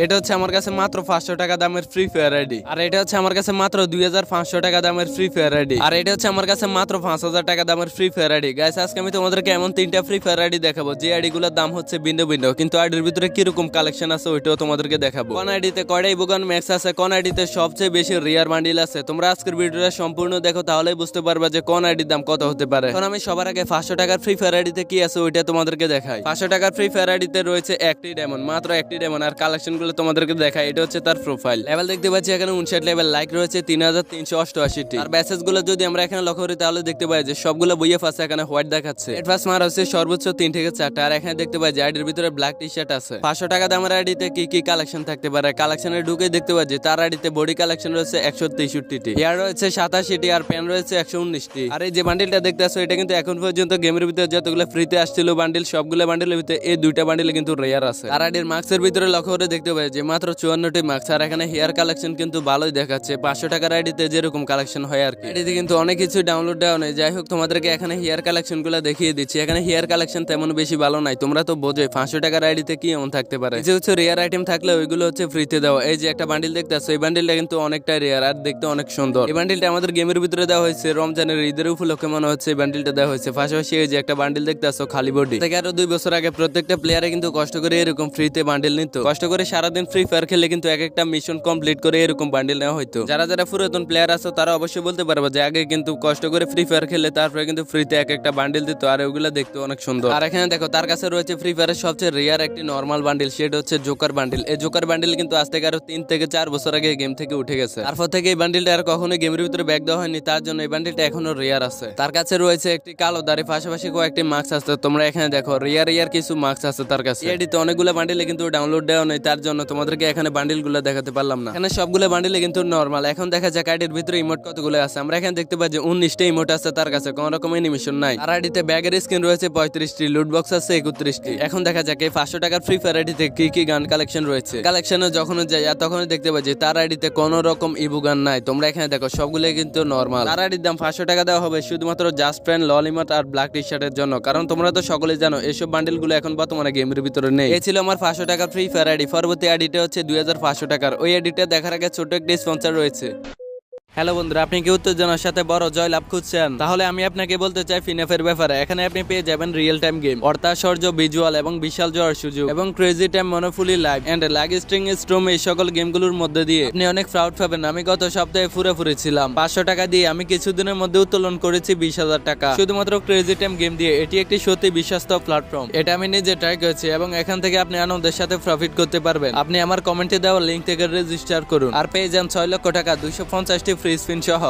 এটা হচ্ছে আমার কাছে মাত্র 500 টাকা দামের ফ্রি ফায়ার আইডি। আর এটা হচ্ছে আমার কাছে মাত্র 2500 টাকা দামের ফ্রি ফায়ার আইডি। আর এটা হচ্ছে আমার কাছে মাত্র 5000 টাকা দামের ফ্রি ফায়ার আইডি। গাইস আজকে আমি তোমাদেরকে এমন তিনটা ফ্রি ফায়ার আইডি দেখাবো যে আইডি গুলোর দাম হচ্ছে ভিন্ন ভিন্ন, কিন্তু আইডির ভিতরে কিরকম কালেকশন আছে ওইটাও তোমাদেরকে দেখাবো। কোন আইডিতে কয়টা ইবোগান ম্যাক্স আছে, কোন আইডিতে সবচেয়ে বেশি রিয়ার বান্ডিল আছে। তোমরা আজকের ভিডিওটা সম্পূর্ণ দেখো, তাহলেই বুঝতে পারবে যে কোন আইডির দাম কত হতে পারে। এখন আমি সবার আগে 500 টাকার ফ্রি ফায়ার আইডিতে কি আছে ওইটা তোমাদেরকে দেখাই। 500 টাকার ফ্রি ফায়ার আইডিতে রয়েছে একটি ডায়মন্ড, মাত্র একটি ডায়মন্ড। আর কালেকশন গুলো তোমাদেরকে দেখাই। এটা হচ্ছে তার প্রোফাইল লেভেল, দেখতে পাচ্ছি এখানে 59 লেভেল, লাইক রয়েছে 3388টি। আর ব্যাসেস গুলো যদি আমরা এখানে লক্ষ্য করি তাহলে দেখতে পাই যে সবগুলো বইয়ে ফাঁসে এখানে হোয়াইট দেখাচ্ছে। এডভান্স মার হচ্ছে সর্বোচ্চ 3 থেকে 4টা। আর এখানে দেখতে পাই যে আইডির ভিতরে ব্ল্যাক টি শার্ট আছে। 500 টাকা দামের আইডিতে কি কি কালেকশন থাকতে পারে, কালেকশনে ঢুকে দেখতে পাই যে তার আইডিতে বডি কালেকশন রয়েছে 163টি, হেয়ার রয়েছে 87টি, আর প্যান রয়েছে 119টি। আর এই যে বান্ডিলটা দেখতে আসো এটা কিন্তু এখন পর্যন্ত গেমের ভিতরে যতগুলো ফ্রিতে আসছিল বান্ডিল সবগুলো বান্ডিলের ভিতরে এই দুইটা বান্ডিলে কিন্তু রেয়ার আছে। আর আইডির মার্কসের ভিতরে লক্ষ্য করে দেখতে পাই যে মাত্র 54টি মার্কস। আর এখানে হেয়ার কালেকশন কিন্তু ভালোই দেখাচ্ছে। 500 টাকার আইডিতে যেরকম কালেকশন হয় আর কি, আইডিতে কিন্তু অনেক কিছু ডাউনলোড দেওয়া নেই। যাই হোক তোমাদেরকে এখানে হেয়ার কালেকশন গুলো দেখিয়ে দিচ্ছি। এখানে হেয়ার কালেকশন তেমন বেশি ভালো নাই, তোমরা তো বোঝোই 500 টাকার আইডিতে কি এমন থাকতে পারে। যে হচ্ছে রেয়ার আইটেম থাকলে ওইগুলো হচ্ছে ফ্রিতে দেওয়া। এই যে একটা বান্ডিল দেখতে আসো, এই বান্ডিলটা কিন্তু অনেকটা রেয়ার আর দেখতে অনেক সুন্দর। এই বান্ডিলটা আমাদের গেমের ভিতরে দেওয়া হয়েছে রমজানের ঈদের উপলক্ষে মনে হচ্ছে এই বান্ডিলটা দেওয়া হয়েছে। পাশাপাশি এই যে একটা বান্ডিল দেখতে আসো খালি বডি থেকে, আরো 2 বছর আগে প্রত্যেকটা প্লেয়ারে কিন্তু কষ্ট করে এরকম ফ্রিতে বান্ডিল নিত। কষ্ট করে সারাদিন ফ্রি ফায়ার খেলে কিন্তু এক একটা মিশন কমপ্লিট করে এরকম বান্ডিল নেওয়া হইতো। যারা যারা পুরাতন প্লেয়ার আছে তারা অবশ্যই বলতে পারবে যে আগে কিন্তু কষ্ট করে ফ্রি ফায়ার খেলে তারপরে কিন্তু ফ্রিতে এক একটা বান্ডিল দিত, আর ওগুলো দেখতে অনেক সুন্দর। আর এখানে দেখো তার কাছে রয়েছে ফ্রি ফায়ারের সবচেয়ে রেয়ার একটি নরমাল বান্ডিল, সেটা হচ্ছে জোকার বান্ডিল। এই জোকার বান্ডিল কিন্তু আজ থেকে আরো 3 থেকে 4 বছর আগে গেম থেকে উঠে গেছে। তারপর থেকে এই বান্ডিলটা আর কখনোই গেমের ভিতরে ব্যাক দেওয়া হয়নি, তার জন্য এই বান্ডিলটা এখনো রেয়ার আছে। তার কাছে রয়েছে একটি কালো দাড়ি, পাশাপাশি কয়েকটি মার্কস আছে। তোমরা এখানে দেখো রেয়ার কিছু মার্কস আছে তার কাছে। এডিতে অনেকগুলো বান্ডিলে কিন্তু ডাউনলোড দেওয়া নেই, তার জন্য তোমাদেরকে এখানে বান্ডিল গুলো দেখাতে পারলাম না। এখানে সবগুলো বান্ডিলে কিন্তু নরমাল। এখন দেখা যাক আইডির ভিতরে ইমোট কতগুলো আছে। আমরা এখানে দেখতে পাই যে 19টা ইমোট আছে তার কাছে, কোন রকম অ্যানিমেশন নাই। আর আইডিতে ব্যাগের স্কিন রয়েছে 35টি, লুট বক্স আছে 31টি। এখন দেখা যাক এই 500 টাকার ফ্রি ফায়ার আইডিতে কি কি গান কালেকশন রয়েছে। কালেকশনে যখন যাই আর তখন দেখতে পাই যে তার আইডিতে কোন রকম ইবু গান নাই। তোমরা এখানে দেখো সবগুলো কিন্তু নরমাল। তার আইডির দাম 500 টাকা দেওয়া হবে শুধুমাত্র জাস্ট ফ্রেন্ড, লল ইমোট আর ব্ল্যাক টি শার্টের জন্য, কারণ তোমরা তো সকলেই জানো এইসব বান্ডিল গুলো এখন বর্তমানে গেমের ভিতরে নেই। এই ছিল আমার 500 টাকার ফ্রি ফায়ার আইডি। পরবর্তী আইডিটা হচ্ছে 2500 টাকার। ওই আইডিটা দেখার আগে ছোট একটি স্পন্সর রয়েছে। হ্যালো বন্ধুরা, আপনি কি উত্তেজনার সাথে বড় জয় লাভ খুঁজছেন? তাহলে আমি আপনাকে বলতে চাই ফিনাফের ব্যাপারে। এখানে আপনি পেয়ে যাবেন রিয়েল টাইম গেম, অর্থাৎ ভিজুয়াল এবং বিশাল জয়ের সুযোগ, এবং ক্রেজি টাইম মনোফুলি লাইভ এন্ড লাগ স্ট্রিং স্ট্রোম। এই সকল গেমগুলোর মধ্যে দিয়ে আপনি অনেক প্রাউড পাবেন। আমি গত সপ্তাহে ফুরে ছিলাম 500 টাকা দিয়ে। আমি কিছুদিনের মধ্যে উত্তোলন করেছি 20,000 টাকা শুধুমাত্র ক্রেজি টাইম গেম দিয়ে। এটি একটি সত্যি বিশ্বস্ত প্ল্যাটফর্ম। এটা আমি নিজে ট্রাই করেছি এবং এখান থেকে আপনি আনন্দের সাথে প্রফিট করতে পারবেন। আপনি আমার কমেন্টে দেওয়া লিঙ্ক থেকে রেজিস্টার করুন আর পেয়ে যান 6 লক্ষ টাকা 250টি ফ্রি স্পিন সহ।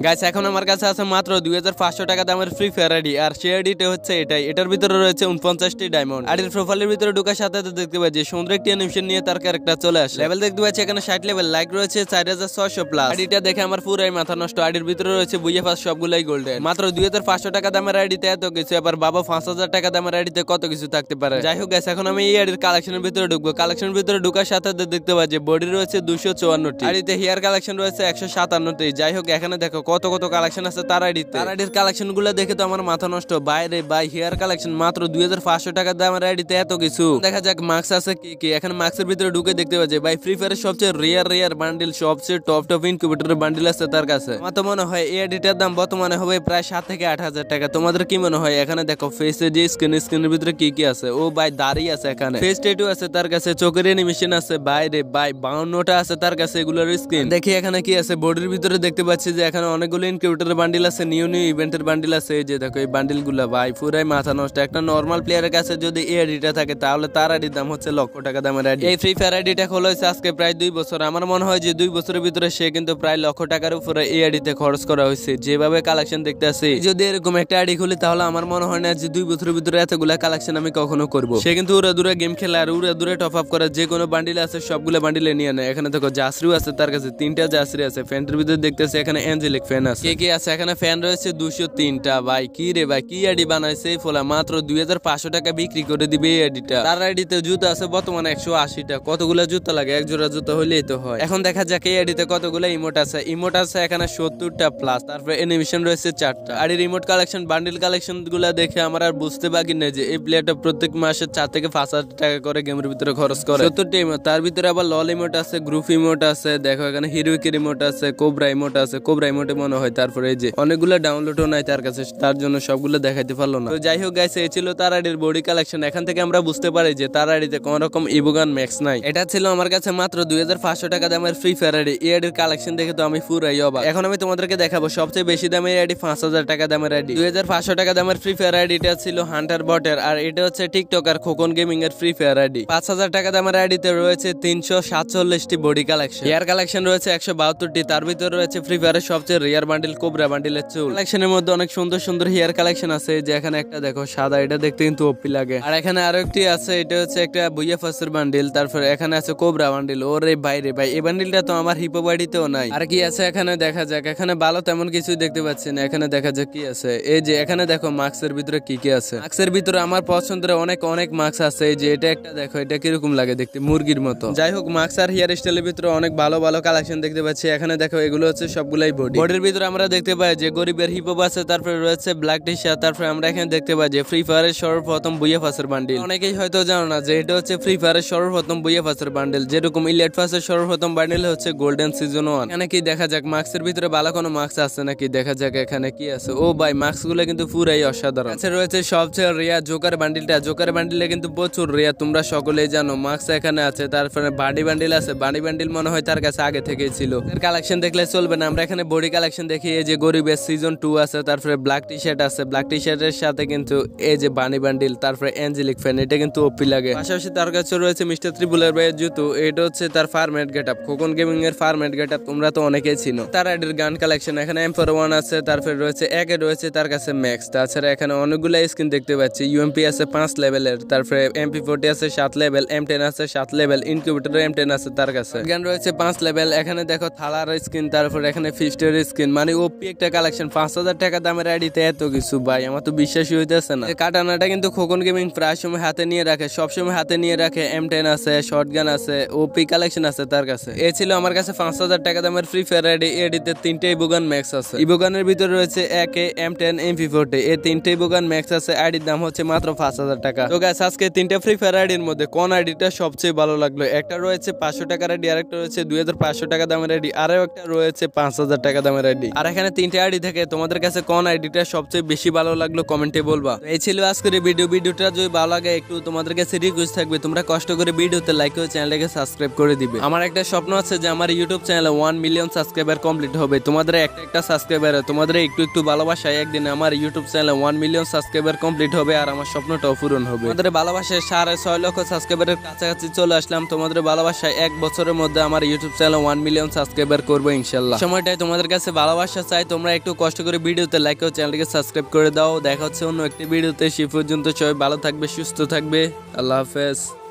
গাইস এখন আমার কাছে আছে মাত্র 2500 টাকা দামের ফ্রি ফায়ার আইডি, আর সেই আইডিটা হচ্ছে এটাই। এটার ভিতরে রয়েছে 49টি ডায়মন্ড। আইডির প্রোফাইলের ভিতরে ঢোকার সাথে সাথে দেখতে পাই যে সুন্দর একটি অ্যানিমেশন নিয়ে তার ক্যারেক্টার চলে আসে। লেভেল দেখতে পাচ্ছি এখানে 60 লেভেল, লাইক রয়েছে 4600 প্লাস। আইডিটা দেখে আমার পুরাই মাথা নষ্ট। আইডির ভিতরে রয়েছে বুইয়া পাস সবগুলাই গোল্ডেন। মাত্র 2500 টাকা দামের আইডিতে এত কিছু, আবার বাবা 5000 টাকা দামের আইডিতে কত কিছু থাকতে পারে। যাই হোক গাইস এখন আমি এই আইডির কালেকশনের ভিতরে ঢুকবো। কালেকশনের ভিতরে ঢোকার সাথে সাথে দেখতে পাই যে বডি রয়েছে 254টি, আইডিতে হেয়ার কালেকশন রয়েছে 157টি। যাই হোক এখানে দেখো কত কত কালেকশন আছে তার আইডিতে। তার আইডির কালেকশন গুলো দেখে তো আমার মাথা নষ্ট। বাইরে বাই হেয়ার কালেকশন মাত্র 2500 টাকা দামের আইডিতে এত কিছু। দেখা যাক মার্কস আছে কি কি। এখানে মার্কসের ভিতরে ঢুকে দেখতে পাচ্ছি ভাই ফ্রি ফায়ারের সবচেয়ে রেয়ার বান্ডিল, সবচেয়ে টপ ইনকিউবেটরের বান্ডিল আছে তার কাছে। আমার তো মনে হয় এই আইডিটার দাম বর্তমানে হবে প্রায় 7 থেকে 8,000 টাকা। তোমাদের কি মনে হয়? এখানে দেখো ফেসে যে স্ক্রিনের ভিতরে কি কি আছে। ও ভাই দাড়ি আছে, এখানে ফেস ট্যাটু আছে তার কাছে, চোখের অ্যানিমেশন আছে, বাইরে বাই 52টা আছে তার কাছে এগুলোর স্ক্রিন। দেখি এখানে কি আছে। বডির ভিতরে দেখতে পাচ্ছি যে এখানে অনেকগুলো ইনকিউবেটরের বান্ডিল আছে, নিউ ইভেন্টের বান্ডিল আছে। এই যে দেখো এই বান্ডিল গুলা ভাই পুরাই মাথা নষ্ট। একটা নরমাল প্লেয়ারের কাছে যদি এই আইডিটা থাকে তাহলে তার আইডির দাম হচ্ছে লক্ষ টাকা দামের আইডি। এই ফ্রি ফায়ার আইডিটা খোলা হয়েছে আজকে প্রায় 2 বছর। আমার মনে হয় যে 2 বছরের ভিতরে সে কিন্তু প্রায় লক্ষ টাকার উপরে এই আইডিতে খরচ করা হয়েছে। যেভাবে কালেকশন দেখতে আসি, যদি এরকম একটা আইডি খুলি তাহলে আমার মনে হয় না যে 2 বছরের ভিতরে এতগুলা কালেকশন আমি কখনো করবো। সে কিন্তু উড়ে দূরে গেম খেলে আর উড়ে দূরে টপ আপ করে যে কোনো বান্ডিল আছে সবগুলো বান্ডিলে নিয়ে নেয়। এখানে দেখো জাসরিও আছে তার কাছে, 3টা জাসরি আছে। ফ্যান্টের ভিতরে দেখতেছে এখানে অ্যাঞ্জেলিক ফ্যান আছে। কে আছে এখানে? ফ্যান রয়েছে 203টা। ভাই কি রে ভাই, কি আইডি বানাইছে এই ফোলা, মাত্র 2500 টাকা বিক্রি করে দিবে এই আইডিটা। তার আইডিতে জুতা আছে বর্তমানে 180টা। কতগুলা জুতা লাগে? এক জোড়া জুতা হইলেই তো হয়। এখন দেখা যাক এই আইডিতে কতগুলা ইমোট আছে। ইমোট আছে এখানে 70টা প্লাস, তারপরে অ্যানিমেশন রয়েছে 4টা। আর এই রিমোট কালেকশন বান্ডিল কালেকশন গুলা দেখে আমার আর বুঝতে বাকি নেই যে এই প্লেয়ারটা প্রত্যেক মাসে 4 থেকে 5,000 টাকা করে গেমের ভিতরে খরচ করে। 70টা ইমোট, তার ভিতরে আবার লল ইমোট আছে, গ্রুপ ইমোট আছে, দেখো এখানে হিরোইকের ইমোট আছে, কোবরা ইমোট আছে, কোবরা ইমোটে মনে হয়। তারপরে এই যে অনেকগুলো ডাউনলোডও নাই তার কাছে, তার জন্য সবগুলো দেখাইতে পারলো না। তো যাই হোক গাইস, এই ছিল তার আইডির বডি কালেকশন। এখান থেকে আমরা বুঝতে পারি যে তার আইডিতে কোন রকম ইবোগান ম্যাক্স নাই। এটা ছিল আমার কাছে মাত্র 2500 টাকা দামের ফ্রি ফায়ার আইডি। এই আইডির কালেকশন দেখে তো আমি পুরাই অবাক। এখন আমি তোমাদেরকে দেখাবো সবচেয়ে বেশি দামের আইডি, 5000 টাকা দামের আইডি। 2500 টাকা দামের ফ্রি ফায়ার আইডি এটা ছিল হান্টার বটের, আর এটা হচ্ছে টিকটক আর খোকন গেমিং এর ফ্রি ফায়ার আইডি। 5000 টাকা দামের আইডিতে রয়েছে 347টি বডি কালেকশন। এয়ার কালেকশন রয়েছে 172টি, তার ভিতরে রয়েছে ফ্রি ফায়ারের সবচেয়ে রেয়ার বান্ডিল কোবরা বান্ডিলের চুল। কালেকশনের মধ্যে অনেক সুন্দর সুন্দর হেয়ার কালেকশন আছে, যে এখানে একটা দেখো সাদা, এটা দেখতে কিন্তু ওপি লাগে। আর এখানে আরো একটি আছে, এটা হচ্ছে একটা বুইয়া ফাসের বান্ডিল। তারপরে এখানে আছে কোবরা বান্ডিল। ওরে বাইরে ভাই, এই বান্ডিলটা তো আমার হিপো বাড়িতেও নাই। আর কি আছে এখানে দেখা যাক। এখানে ভালো তেমন কিছুই দেখতে পাচ্ছি না। এখানে দেখা যাক কি আছে। এই যে এখানে দেখো মাস্কের ভিতরে কি কি আছে। মাস্কের ভিতরে আমার পছন্দের অনেক অনেক মাস্ক আছে। এই যে এটা একটা দেখো, এটা কিরকম লাগে দেখতে, মুরগির মতো। যাই হোক, মাস্ক আর হেয়ার স্টাইলের ভিতরে অনেক ভালো ভালো কালেকশন দেখতে পাচ্ছি। এখানে দেখো এগুলো হচ্ছে সবগুলাই বডি। বডির ভিতরে আমরা দেখতে পাই যে গরিবের হিপো আছে, তারপরে রয়েছে ব্ল্যাক টি শার্ট। তারপরে আমরা এখানে দেখতে পাই যে ফ্রি ফায়ারের সর্বপ্রথম বুইয়া ফাসের বান্ডিল। অনেকেই হয়তো জানো না যে এটা হচ্ছে ফ্রি ফায়ারের সর্বপ্রথম বুইয়া ফাসের বান্ডিল। যেরকম ইলিয়েট ফাসের সর্বপ্রথম বান্ডিল হচ্ছে গোল্ডেন সিজন 1। এখানে কি দেখা যাক মাস্কের ভিতরে ভালো কোনো মাস্ক আছে নাকি, দেখা যাক এখানে কি আছে। ও ভাই, মাস্ক গুলো কিন্তু পুরাই অসাধারণ। আচ্ছা, রয়েছে সবচেয়ে রিয়া জোকার বান্ডিলটা। জোকার বান্ডিলে কিন্তু প্রচুর রিয়া, তোমরা সকলেই জানো। মাস্ক এখানে আছে, তারপরে বাডি বান্ডিল আছে। বাডি বান্ডিল মনে হয় তার কাছে আগে থেকেই ছিল। এর কালেকশন দেখলে চলবে না, আমরা এখানে বডি কালেকশন দেখি। এই যে গরিবের সিজন 2 আছে, তারপরে ব্ল্যাক টি শার্ট আছে। ব্ল্যাক টি শার্টের সাথে কিন্তু এই যে বানি বান্ডিল, তারপরে অ্যাঞ্জেলিক ফ্যান, এটা কিন্তু ওপি লাগে। পাশাপাশি তার কাছে রয়েছে মিস্টার ত্রিপুলের ভাইয়ের জুতো। এটা হচ্ছে তার ফার্মেট গেটআপ, খোকন গেমিং এর ফার্মেট গেটআপ, তোমরা তো অনেকেই চিনো। তার আইডির গান কালেকশন এখানে M41 আছে, তারপরে রয়েছে একে রয়েছে তার কাছে ম্যাক্স। তাছাড়া এখানে অনেকগুলো স্কিন দেখতে পাচ্ছি। UMP আছে 5 লেভেলের, তারপরে MP40 আছে 7 লেভেল, M10 আছে 7 লেভেল, ইনকিউবেটর M10 আছে তার কাছে। গান রয়েছে 5 লেভেল। এখানে দেখো থালার স্কিন, তারপরে এখানে ফিস্টের স্কিন, মানে ওপি একটা কালেকশন। 5000 টাকা দামের আইডিতে এত কিছু ভাই, আমার তো বিশ্বাসই হইতেছে না। কাটানাটা কিন্তু খোকন গেমিং প্রায় সময় হাতে নিয়ে রাখে, সবসময় হাতে নিয়ে রাখে। M10 আছে, শর্টগান আছে, ওপি কালেকশন আছে তার কাছে। এ ছিল আমার কাছে 5000 টাকা দামের ফ্রি ফায়ার আইডি। এডিতে 3টে ইবোগান ম্যাক্স আছে। ইবোগানের ভিতরে রয়েছে একে, M10, MP40, এই 3টে ইবোগান ম্যাক্স আছে। আইডির দাম হচ্ছে মাত্র 5000 টাকা। তো গাইস, আজকে 3টে ফ্রি ফায়ার আইডির মধ্যে কোন আইডিটা সবচেয়ে ভালো লাগলো? একটা রয়েছে 500 টাকার আইডি, আরেকটা রয়েছে 2500 টাকা দামের আইডি, আরো একটা রয়েছে 5000 টাকা দামের আইডি। আর এখানে 3টে আইডি থেকে তোমাদের কাছে কোন আইডিটা সবচেয়ে বেশি ভালো লাগলো কমেন্টে বলবা। এই ছিল আজকের ভিডিওটা যদি ভালো লাগে একটু তোমাদের কাছে রিকোয়েস্ট থাকবে, তোমরা কষ্ট করে ভিডিওতে লাইক ও চ্যানেলটাকে সাবস্ক্রাইব করে দিবে। আমার একটা স্বপ্ন আছে যে আমার ইউটিউব চ্যানেলে 1 মিলিয়ন সাবস্ক্রাইবার কমপ্লিট হবে। তোমাদের একটা সাবস্ক্রাইবার, তোমাদের একটু ভালোবাসায় একদিন আমার ইউটিউব চ্যানেলে 1 মিলিয়ন সাবস্ক্রাইবার কমপ্লিট হবে, আর আমার স্বপ্নটাও পূরণ হবে। তোমাদের ভালোবাসায় 6.5 লক্ষ সাবস্ক্রাইবারের কাছাকাছি চলে আসলাম। তোমাদের ভালোবাসায় 1 বছরের মধ্যে আমার ইউটিউব চ্যানেলে 1 মিলিয়ন সাবস্ক্রাইবার করবো ইনশাল্লাহ। সময়টাই তোমাদের কাছে ভালোবাসা চাই, তোমরা একটু কষ্ট করে ভিডিওতে লাইক ও চ্যানেলটাকে সাবস্ক্রাইব করে দাও। দেখা হচ্ছে অন্য একটি ভিডিওতে। সে পর্যন্ত সবাই ভালো থাকবে, সুস্থ থাকবে। আল্লাহ হাফেজ।